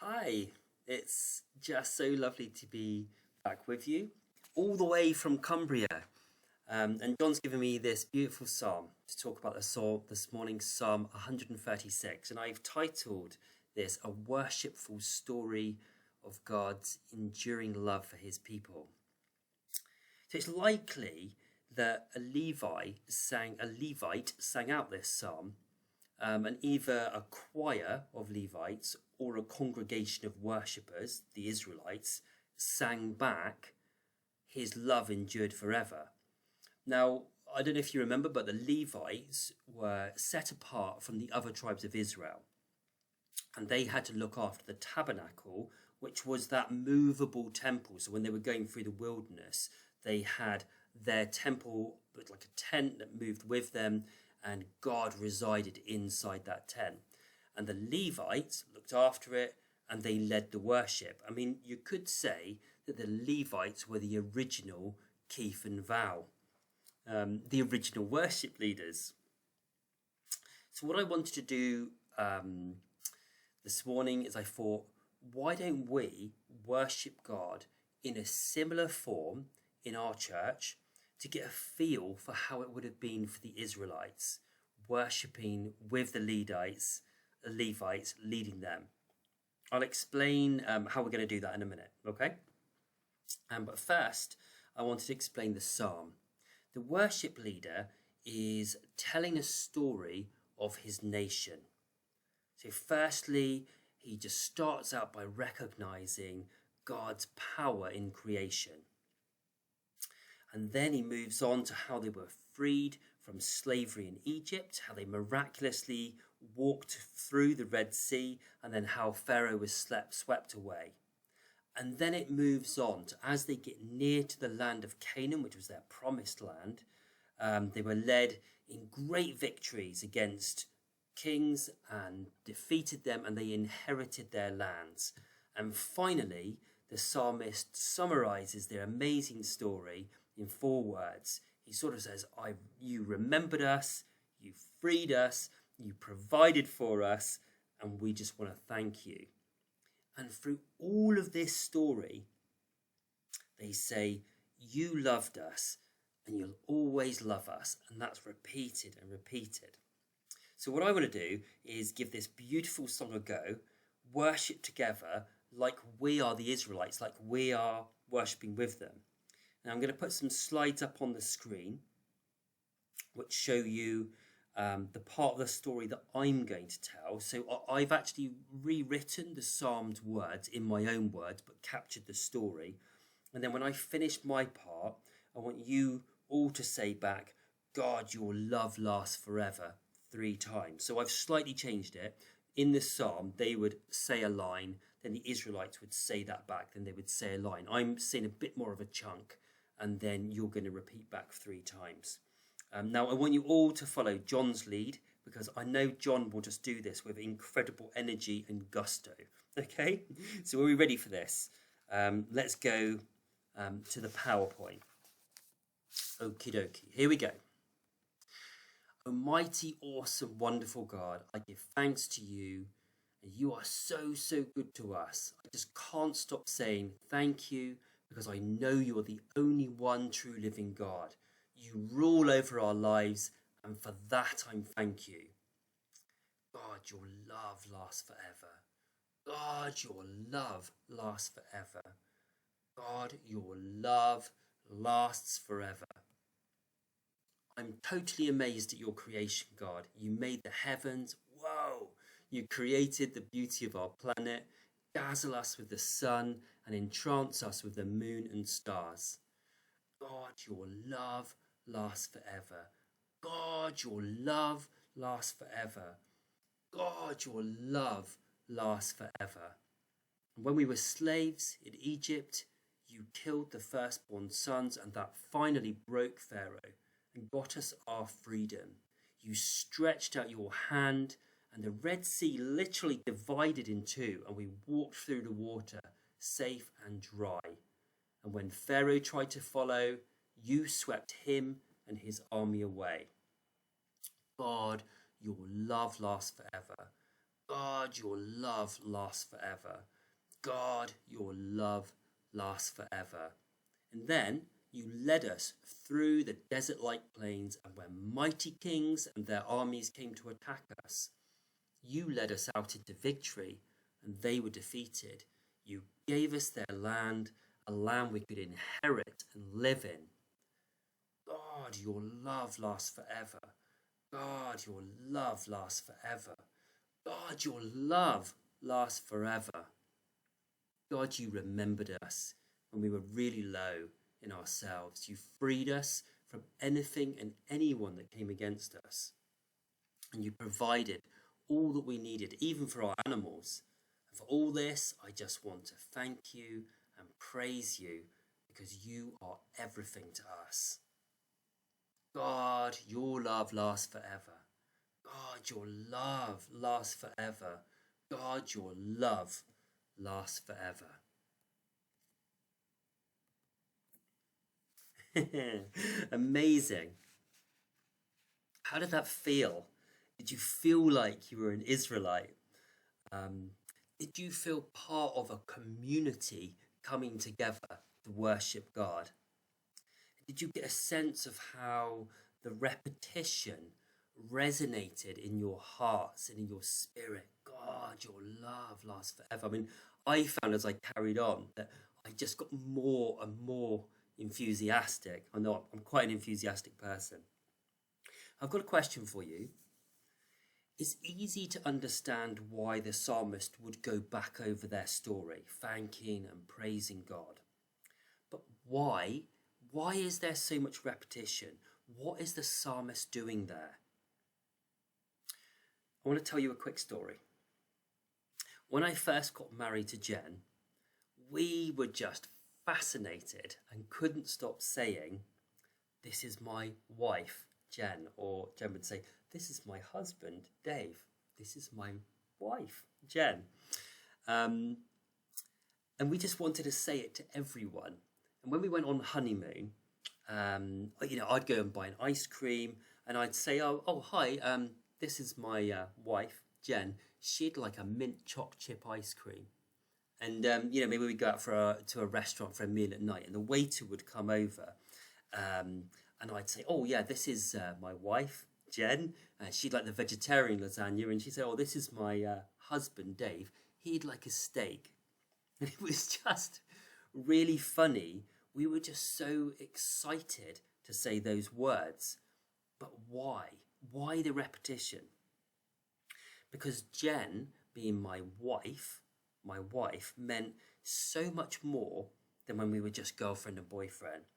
Hi, it's just so lovely to be back with you, all the way from Cumbria. And John's given me this beautiful psalm to talk about the psalm this morning, Psalm 136. And I've titled this A Worshipful Story of God's Enduring Love for His People. So it's likely that a Levite sang out this psalm, and either a choir of Levites or a congregation of worshippers, the Israelites, sang back, "His love endured forever." Now, I don't know if you remember, but the Levites were set apart from the other tribes of Israel, and they had to look after the tabernacle, which was that movable temple. So when they were going through the wilderness, they had their temple, like a tent that moved with them, and God resided inside that tent. And the Levites looked after it, and they led the worship. I mean, you could say that the Levites were the original Keith and Val, the original worship leaders. So what I wanted to do this morning is I thought, why don't we worship God in a similar form in our church to get a feel for how it would have been for the Israelites, worshipping with the Levites leading them. I'll explain how we're going to do that in a minute, okay? But first, I wanted to explain the psalm. The worship leader is telling a story of his nation. So firstly, he just starts out by recognizing God's power in creation. And then he moves on to how they were freed from slavery in Egypt, how they miraculously walked through the Red Sea, and then how Pharaoh was swept away. And then it moves on to as they get near to the land of Canaan, which was their promised land, they were led in great victories against kings and defeated them, and they inherited their lands. And finally, the psalmist summarizes their amazing story in 4 words. He sort of says, you remembered us, you freed us, you provided for us, and we just want to thank you. And through all of this story, they say, you loved us and you'll always love us. And that's repeated and repeated. So what I want to do is give this beautiful song a go, worship together like we are the Israelites, like we are worshipping with them. Now I'm going to put some slides up on the screen which show you the part of the story that I'm going to tell. So I've actually rewritten the psalm's words in my own words, but captured the story. And then when I finish my part, I want you all to say back, God, your love lasts forever, 3 times. So I've slightly changed it. In the psalm, they would say a line, then the Israelites would say that back, then they would say a line. I'm saying a bit more of a chunk, and then you're going to repeat back 3 times. Now, I want you all to follow John's lead, because I know John will just do this with incredible energy and gusto. Okay? So are we ready for this? Let's go to the PowerPoint. Okie dokie. Here we go. Almighty, awesome, wonderful God, I give thanks to you. You are so, so good to us. I just can't stop saying thank you, because I know you are the only one true living God. You rule over our lives, and for that I thank you. God, your love lasts forever. God, your love lasts forever. God, your love lasts forever. I'm totally amazed at your creation, God. You made the heavens. Whoa! You created the beauty of our planet, dazzle us with the sun, and entrance us with the moon and stars. God, your love lasts forever. God, your love lasts forever. God, your love lasts forever. And when we were slaves in Egypt, you killed the firstborn sons, and that finally broke Pharaoh and got us our freedom. You stretched out your hand, and the Red Sea literally divided in 2, and we walked through the water safe and dry. And when Pharaoh tried to follow, you swept him and his army away. God, your love lasts forever. God, your love lasts forever. God, your love lasts forever. And then you led us through the desert-like plains, and where mighty kings and their armies came to attack us, you led us out into victory, and they were defeated. You gave us their land, a land we could inherit and live in. God, your love lasts forever. God, your love lasts forever. God, your love lasts forever. God, you remembered us when we were really low in ourselves. You freed us from anything and anyone that came against us. And you provided all that we needed, even for our animals. And for all this, I just want to thank you and praise you, because you are everything to us. God, your love lasts forever. God, your love lasts forever. God, your love lasts forever. Amazing. How did that feel? Did you feel like you were an Israelite? Did you feel part of a community coming together to worship God? Did you get a sense of how the repetition resonated in your hearts and in your spirit? God, your love lasts forever. I mean, I found as I carried on that I just got more and more enthusiastic. I know I'm quite an enthusiastic person. I've got a question for you. It's easy to understand why the psalmist would go back over their story, thanking and praising God. But why? Why is there so much repetition? What is the psalmist doing there? I want to tell you a quick story. When I first got married to Jen, we were just fascinated and couldn't stop saying, "This is my wife, Jen," or Jen would say, "This is my husband, Dave. This is my wife, Jen." And we just wanted to say it to everyone. And when we went on honeymoon, I'd go and buy an ice cream, and I'd say, "Oh, hi, this is my wife, Jen. She'd like a mint choc chip ice cream." And maybe we'd go out to a restaurant for a meal at night, and the waiter would come over, and I'd say, "Oh yeah, this is my wife, Jen. She'd like the vegetarian lasagna," and she'd say, "Oh, this is my husband, Dave. He'd like a steak." And it was just really funny. We were just so excited to say those words. But why? Why the repetition? Because Jen, being my wife meant so much more than when we were just girlfriend and boyfriend.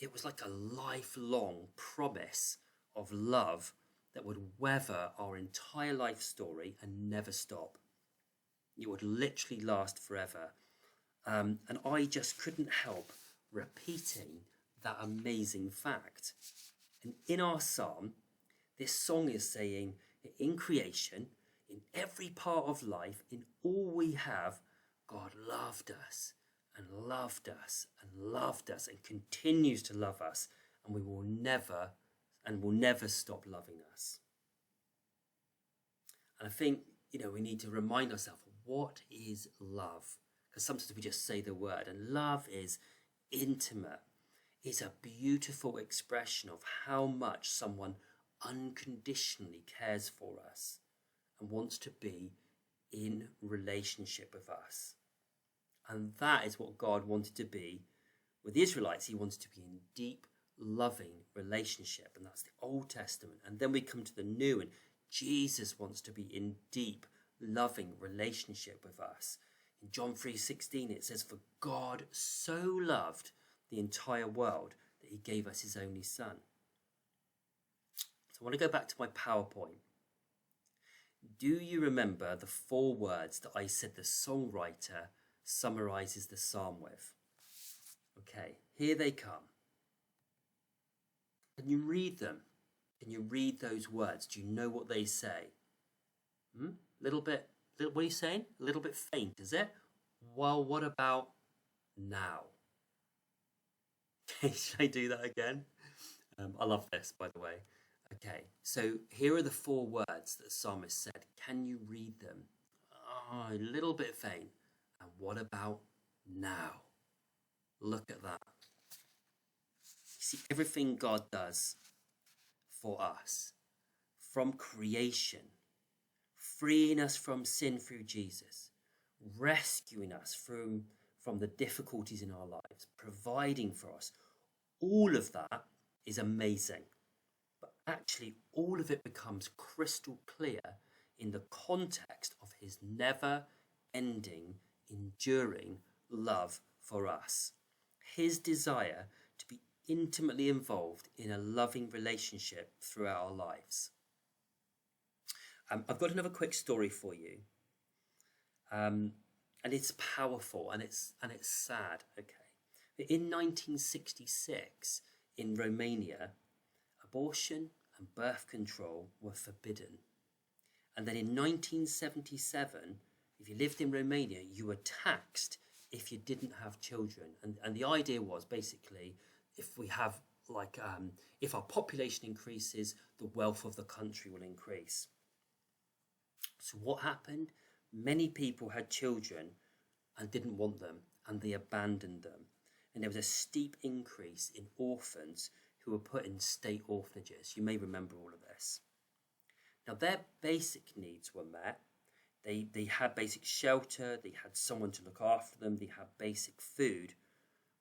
It was like a lifelong promise of love that would weather our entire life story and never stop. It would literally last forever. And I just couldn't help repeating that amazing fact. And in our psalm, this song is saying, in creation, in every part of life, in all we have, God loved us and loved us and loved us and continues to love us, and will never stop loving us. And I think, we need to remind ourselves, what is love? Because sometimes we just say the word, and love is intimate. It's a beautiful expression of how much someone unconditionally cares for us and wants to be in relationship with us. And that is what God wanted to be with the Israelites. He wanted to be in deep, loving relationship, and that's the Old Testament. And then we come to the New, and Jesus wants to be in deep, loving relationship with us. In John 3:16, it says, "For God so loved the entire world that he gave us his only son." So I want to go back to my PowerPoint. Do you remember the 4 words that I said the songwriter summarizes the psalm with? Okay, here they come. Can you read them? Can you read those words? Do you know what they say? What are you saying? A little bit faint, is it? Well, what about now? Okay, should I do that again? I love this, by the way. Okay, so here are the 4 words that the psalmist said. Can you read them? Oh, a little bit faint. And what about now? Look at that. You see, everything God does for us, from creation, freeing us from sin through Jesus, rescuing us from the difficulties in our lives, providing for us, all of that is amazing. But actually, all of it becomes crystal clear in the context of his never-ending, enduring love for us. His desire to be intimately involved in a loving relationship throughout our lives. I've got another quick story for you, and it's powerful and it's sad. Okay, in 1966 in Romania, abortion and birth control were forbidden, and then in 1977, if you lived in Romania, you were taxed if you didn't have children, and the idea was basically if we have if our population increases, the wealth of the country will increase. So what happened? Many people had children and didn't want them, and they abandoned them. And there was a steep increase in orphans who were put in state orphanages. You may remember all of this. Now, their basic needs were met. They had basic shelter, they had someone to look after them, they had basic food.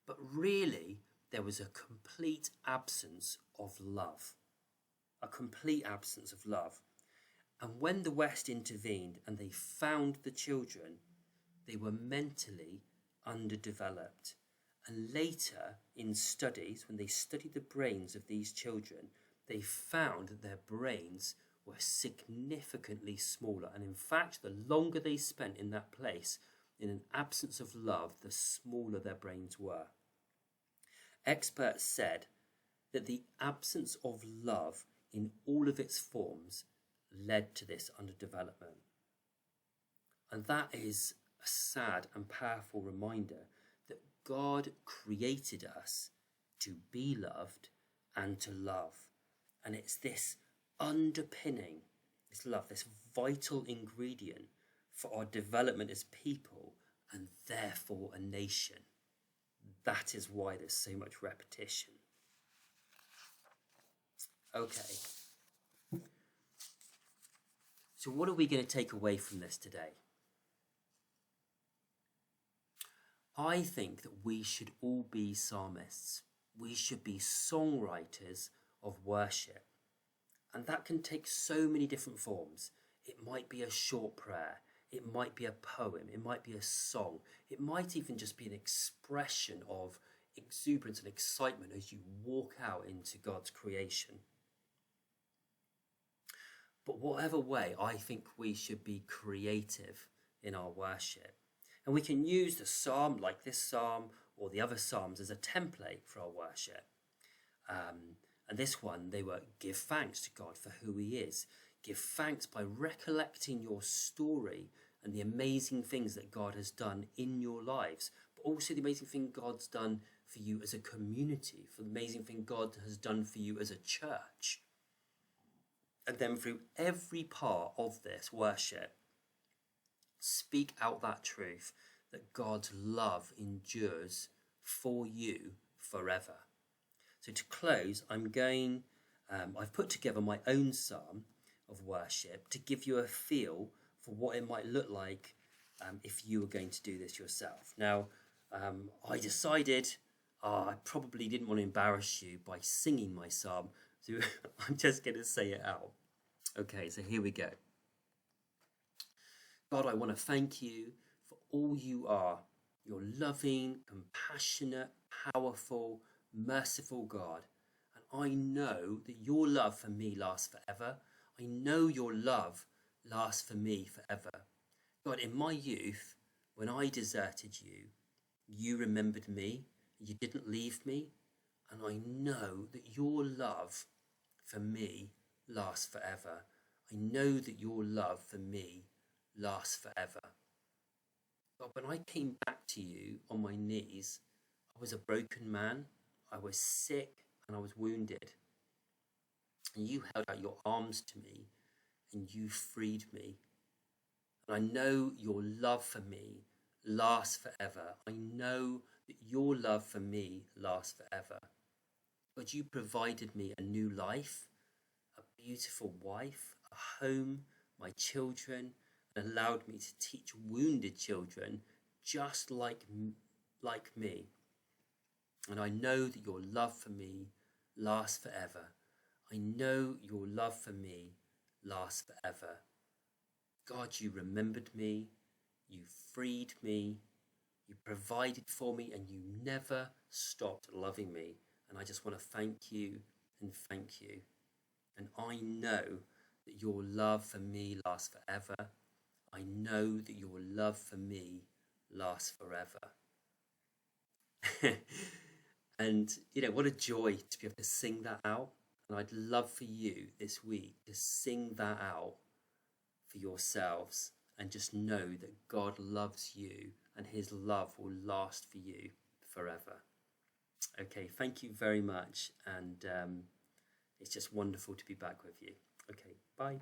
But really, there was a complete absence of love. A complete absence of love. And when the West intervened and they found the children, they were mentally underdeveloped. And later, in studies, when they studied the brains of these children, they found that their brains were significantly smaller. And in fact, the longer they spent in that place, in an absence of love, the smaller their brains were. Experts said that the absence of love in all of its forms led to this underdevelopment. And that is a sad and powerful reminder that God created us to be loved and to love. And it's this underpinning, this love, this vital ingredient for our development as people and therefore a nation. That is why there's so much repetition. Okay. So what are we going to take away from this today? I think that we should all be psalmists. We should be songwriters of worship. And that can take so many different forms. It might be a short prayer. It might be a poem. It might be a song. It might even just be an expression of exuberance and excitement as you walk out into God's creation. But whatever way, I think we should be creative in our worship. And we can use the psalm, like this psalm or the other psalms, as a template for our worship. And this one, they were give thanks to God for who he is. Give thanks by recollecting your story and the amazing things that God has done in your lives, but also the amazing thing God's done for you as a community, for the amazing thing God has done for you as a church. And then through every part of this worship, speak out that truth that God's love endures for you forever. So to close, I've put together my own psalm of worship to give you a feel for what it might look like if you were going to do this yourself. Now, I decided I probably didn't want to embarrass you by singing my psalm, so I'm just going to say it out. Okay, so here we go. God, I want to thank you for all you are. You're loving, compassionate, powerful, merciful God. And I know that your love for me lasts forever. I know your love lasts for me forever. God, in my youth, when I deserted you, you remembered me. You didn't leave me. And I know that your love for me lasts forever. I know that your love for me lasts forever. God, when I came back to you on my knees, I was a broken man, I was sick, and I was wounded. and you held out your arms to me and you freed me. And I know your love for me lasts forever. I know that your love for me lasts forever. God, you provided me a new life, a beautiful wife, a home, my children, and allowed me to teach wounded children just like me. And I know that your love for me lasts forever. I know your love for me lasts forever. God, you remembered me, you freed me, you provided for me, and you never stopped loving me. And I just want to thank you and thank you. And I know that your love for me lasts forever. I know that your love for me lasts forever. And, what a joy to be able to sing that out. And I'd love for you this week to sing that out for yourselves and just know that God loves you and his love will last for you forever. Okay, thank you very much. And it's just wonderful to be back with you. Okay, bye.